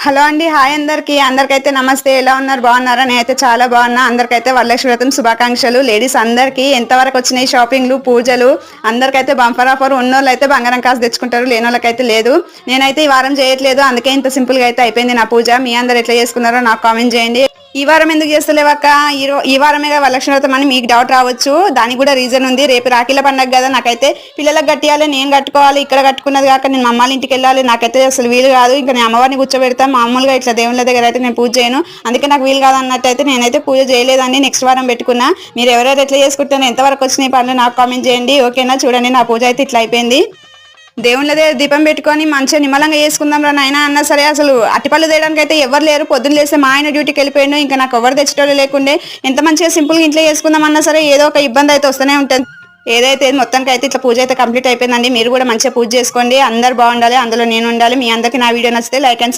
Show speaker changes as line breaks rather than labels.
Hello అండి, hi అందరికైతే నమస్తే. ఎలా ఉన్నారు? బాగున్నారా? నేనైతే చాలా బాగున్నా. అందరికైతే వరలక్ష్మి వ్రతం శుభాకాంక్షలు. లేడీస్ అందరికీ ఎంతవరకు వచ్చినాయి షాపింగ్లు, పూజలు? అందరికైతే బంపర్ ఆఫర్. ఉన్నోళ్ళు అయితే బంగారం కాసు తెచ్చుకుంటారు, లేనోళ్ళకైతే లేదు. నేనైతే ఈ వారం చేయట్లేదు, అందుకే ఇంత సింపుల్ గా అయితే అయిపోయింది నా పూజ. మీ అందరు ఎట్లా చేసుకున్నారో నాకు కామెంట్ చేయండి. ఈ వారం ఎందుకు చేస్తలేవక్క? ఈ వారమే వరలక్ష్మి వ్రతం అని మీకు డౌట్ రావచ్చు. దానికి కూడా రీజన్ ఉంది. రేపు రాఖీల పండగ కదా, నాకైతే పిల్లలకు కట్టియాలి, నేను కట్టుకోవాలి. ఇక్కడ కట్టుకున్నది కాక నేను మా అమ్మాళ్ళ ఇంటికి వెళ్ళాలి. నాకైతే అసలు వీలు కాదు. ఇంకా నేను అమ్మవారిని కూర్చోబెడతాను. మామూలుగా ఇట్లా దేవుళ్ళ దగ్గర అయితే నేను పూజ చేయను. అందుకే నాకు వీలు కాదు అన్నట్టు అయితే నేనైతే పూజ చేయలేదండి. నెక్స్ట్ వారం పెట్టుకున్నా. మీరు ఎవరెవరు ఎట్లా చేసుకుంటారో, ఎంతవరకు వచ్చినాయి పనులు నాకు కామెంట్ చేయండి. ఓకేనా? చూడండి, నా పూజ అయితే ఇట్లా అయిపోయింది. దేవుళ్ళ దగ్గర దీపం పెట్టుకొని మంచిగా నిమ్మలంగా చేసుకుందాం రా నాయన అన్నా సరే, అసలు అట్టిపళ్ళు తేయడానికి అయితే ఎవరు లేరు. పొద్దున్న లేస్తే మా ఆయన డ్యూటీకి వెళ్ళిపోయాడు. ఇంకా నాకు ఎవరు తెచ్చేటోళ్ళు లేకుండే. ఎంత మంచిగా సింపుల్గా ఇంట్లో చేసుకుందాం అన్నా సరే ఏదో ఒక ఇబ్బంది అయితే వస్తూనే ఉంటుంది. ఏదైతే మొత్తానికి అయితే ఇట్లా పూజ అయితే కంప్లీట్ అయిపోయిందండి. మీరు కూడా మంచిగా పూజ చేసుకోండి. అందరు బాగుండాలి, అందులో నేను ఉండాలి. మీ అందరికీ నా వీడియో నచ్చితే లైక్ అండ్